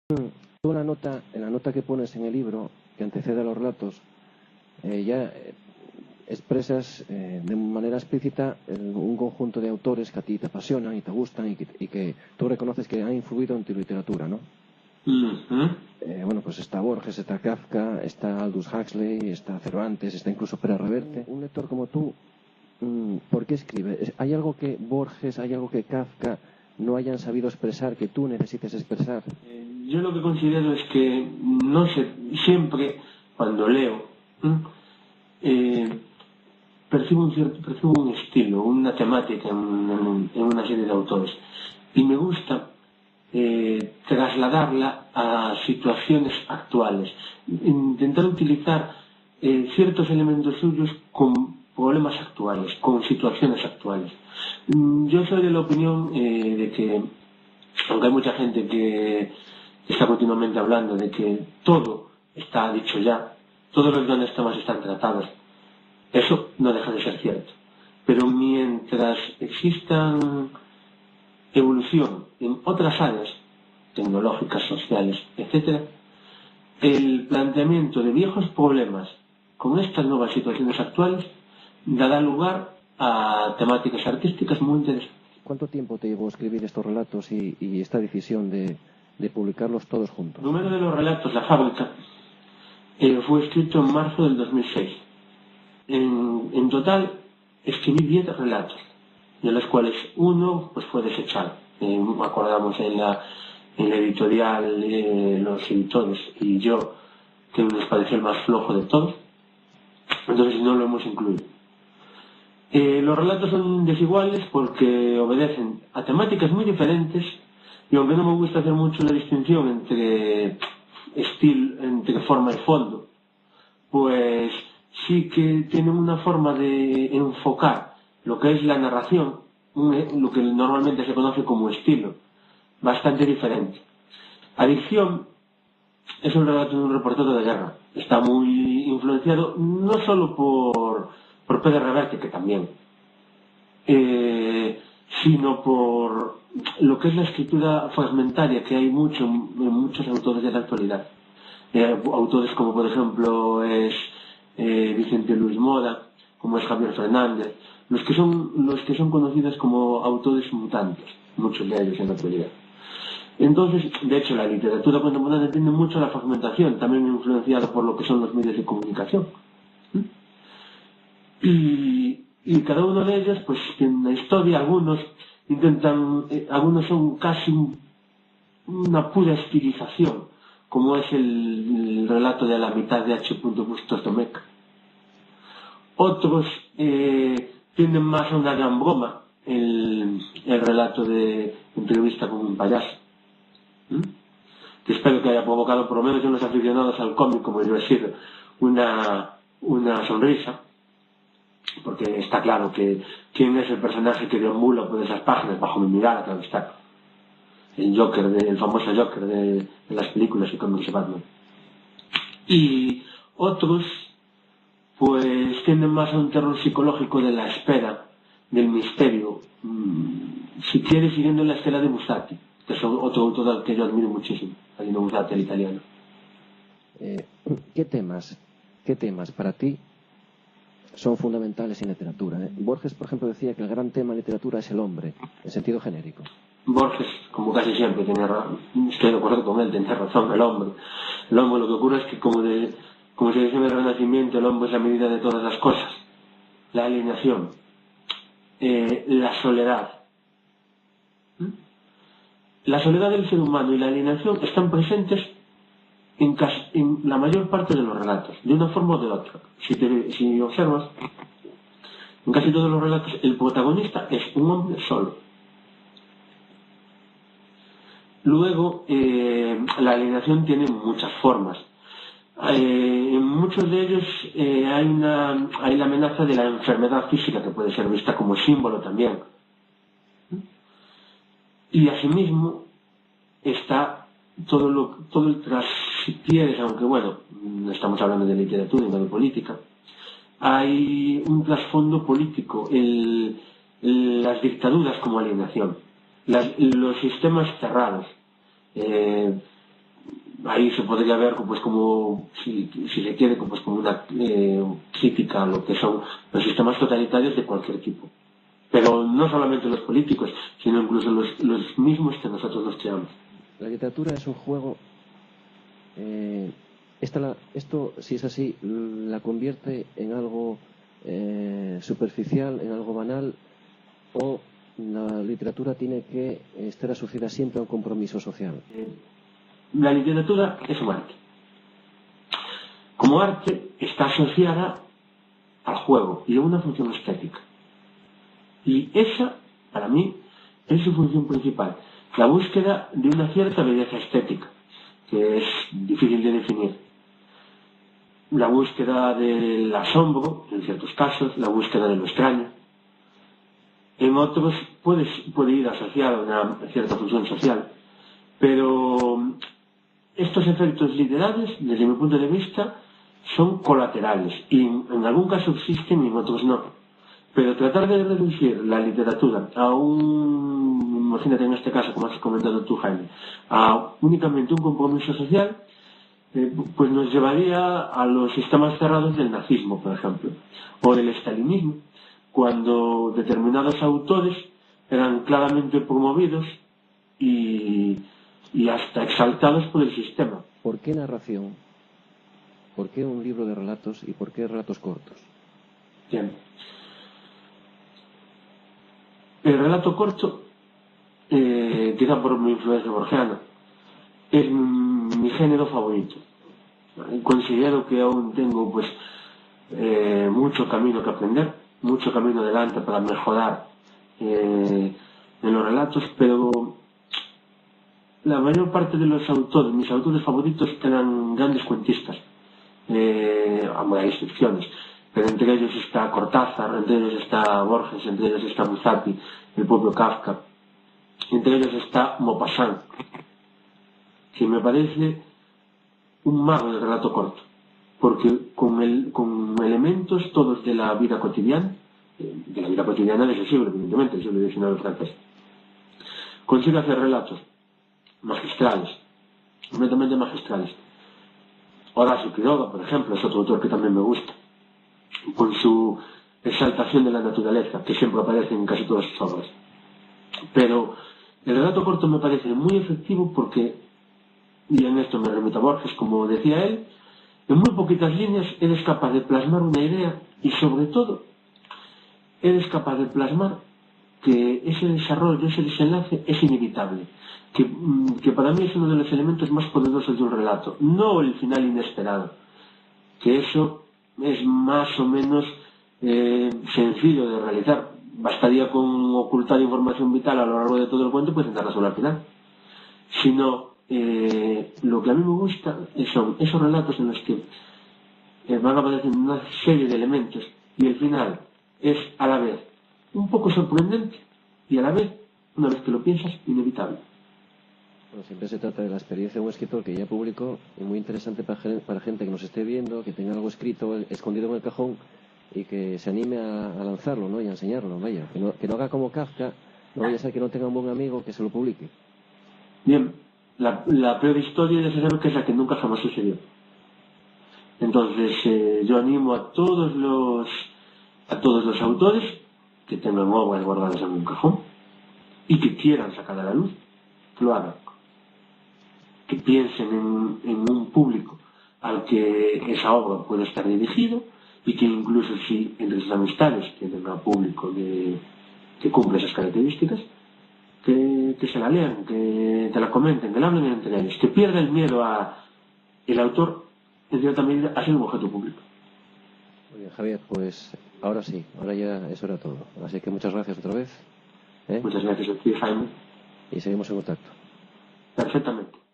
Tú en la nota que pones en el libro, que antecede a los relatos, ya expresas de manera explícita un conjunto de autores que a ti te apasionan y te gustan y que tú reconoces que han influido en tu literatura, ¿no? Bueno, pues está Borges, está Kafka, está Aldous Huxley, está Cervantes, está incluso Pérez Reverte. Un lector como tú, ¿por qué escribe? ¿Hay algo que Borges, hay algo que Kafka no hayan sabido expresar que tú necesites expresar? Yo lo que considero es que no sé, siempre cuando leo percibo un estilo, una temática en una serie de autores y me gusta trasladarla a situaciones actuales, intentar utilizar ciertos elementos suyos con problemas actuales, con situaciones actuales. Yo soy de la opinión de que, aunque hay mucha gente que está continuamente hablando de que todo está dicho ya, todos los grandes temas están tratados, eso no deja de ser cierto. Pero mientras existan evolución en otras áreas, tecnológicas, sociales, etc., el planteamiento de viejos problemas con estas nuevas situaciones actuales dará lugar a temáticas artísticas muy interesantes. ¿Cuánto tiempo te llevó escribir estos relatos y esta decisión de publicarlos todos juntos? El número de los relatos, La fábrica, fue escrito en marzo del 2006. En total escribí 10 relatos, de los cuales uno pues fue desechado. Acordamos en la editorial, los editores y yo, que nos pareció el más flojo de todos, entonces no lo hemos incluido. Los relatos son desiguales porque obedecen a temáticas muy diferentes y aunque no me gusta hacer mucho la distinción entre entre forma y fondo, pues sí que tienen una forma de enfocar lo que es la narración, lo que normalmente se conoce como estilo, bastante diferente. Adicción es un relato de un reportero de guerra. Está muy influenciado no solo por Pérez Reverte, que también, sino por lo que es la escritura fragmentaria que hay mucho en muchos autores de la actualidad. Autores como por ejemplo es Vicente Luis Moda, como es Javier Fernández, los que son conocidos como autores mutantes, muchos de ellos en la actualidad. Entonces, de hecho, la literatura contemporánea tiene mucho la fragmentación, también influenciada por lo que son los medios de comunicación. Y cada uno de ellos, pues en la historia, algunos son casi una pura estilización, como es el relato de La mitad de H. Bustos Domecq. Otros tienden más a una gran broma, el relato de Entrevista con un payaso, que espero que haya provocado por lo menos en los aficionados al cómic, como yo he sido, una sonrisa, porque está claro que quién es el personaje que deambula por esas páginas bajo mi mirada, claro está. El famoso Joker de las películas y cómics de Batman. Y otros pues tienden más a un terror psicológico de la espera, del misterio, si quieres siguiendo la estela de Buzzati, que es otro autor que yo admiro muchísimo, Alino Buzzati, el italiano. ¿Qué temas para ti son fundamentales en literatura? Borges, por ejemplo, decía que el gran tema en literatura es el hombre, en sentido genérico. Borges, como casi siempre, estoy de acuerdo con él, tiene razón, el hombre. El hombre, lo que ocurre es que, como se dice en el Renacimiento, el hombre es la medida de todas las cosas. La alienación, la soledad. La soledad del ser humano y la alienación están presentes en la mayor parte de los relatos, de una forma o de otra. Si observas, en casi todos los relatos, el protagonista es un hombre solo. Luego, la alienación tiene muchas formas. En muchos de ellos hay la amenaza de la enfermedad física, que puede ser vista como símbolo también. Y asimismo está todo el traspiés, aunque bueno, no estamos hablando de literatura y no de política. Hay un trasfondo político, las dictaduras como alienación, los sistemas cerrados, ahí se podría ver pues como si se quiere pues como una crítica a lo que son los sistemas totalitarios de cualquier tipo, pero no solamente los políticos, sino incluso los mismos que nosotros nos creamos. La literatura es un juego. Esto, si es así, la convierte en algo superficial, en algo banal, o la literatura tiene que estar asociada siempre a un compromiso social. La literatura es un arte. Como arte está asociada al juego y a una función estética. Y esa, para mí, es su función principal. La búsqueda de una cierta belleza estética, que es difícil de definir. La búsqueda del asombro, en ciertos casos, la búsqueda de lo extraño. En otros puede ir asociada a una cierta función social. Pero estos efectos literarios, desde mi punto de vista, son colaterales y en algún caso existen y en otros no. Pero tratar de reducir la literatura a imagínate en este caso, como has comentado tú, Jaime, a únicamente un compromiso social, pues nos llevaría a los sistemas cerrados del nazismo, por ejemplo, o del estalinismo, cuando determinados autores eran claramente promovidos y hasta exaltados por el sistema. ¿Por qué narración? ¿Por qué un libro de relatos y por qué relatos cortos? Bien. El relato corto, quizá por mi influencia borgiana, es mi género favorito. Considero que aún tengo pues mucho camino que aprender, mucho camino adelante para mejorar en los relatos, pero la mayor parte de los autores, mis autores favoritos, eran grandes cuentistas. Hay excepciones, pero entre ellos está Cortázar, entre ellos está Borges, entre ellos está Buzzati, el propio Kafka, entre ellos está Maupassant, que me parece un mago del relato corto, porque con elementos todos de la vida cotidiana, de ese siglo, evidentemente, el siglo XIX francés, consigue hacer relatos magistrales, completamente magistrales. Horacio Quiroga, por ejemplo, es otro autor que también me gusta, con su exaltación de la naturaleza, que siempre aparece en casi todas sus obras. Pero el relato corto me parece muy efectivo porque, y en esto me remito a Borges, como decía él, en muy poquitas líneas eres capaz de plasmar una idea y, sobre todo, eres capaz de plasmar que ese desarrollo, ese desenlace es inevitable, que para mí es uno de los elementos más poderosos de un relato, no el final inesperado, que eso es más o menos sencillo de realizar. Bastaría con ocultar información vital a lo largo de todo el cuento y presentarla solo al final. Sino lo que a mí me gusta son esos relatos en los que van apareciendo una serie de elementos y el final es a la vez un poco sorprendente y a la vez, una vez que lo piensas, inevitable. Bueno, siempre se trata de la experiencia de un escritor que ya publicó, y muy interesante para gente que nos esté viendo, que tenga algo escrito escondido en el cajón y que se anime a lanzarlo, ¿no? Y a enseñarlo, vaya, que no haga como Kafka, no vaya a ser que no tenga un buen amigo que se lo publique. Bien, la peor historia ya se sabe que es la que nunca jamás sucedió. Entonces yo animo a todos los autores que tengan obras guardadas en un cajón y que quieran sacar a la luz, que lo hagan, que piensen en un público al que esa obra puede estar dirigido y que incluso si entre sus amistades tienen a público que cumple esas características, que se la lean, que te la comenten, que la hablen entre ellos, que pierda el miedo a el autor, en cierta medida, a ser un objeto público. Muy bien, Javier, pues ahora sí, ahora ya eso era todo. Así que muchas gracias otra vez. Muchas gracias a ti, Jaime. Y seguimos en contacto. Perfectamente.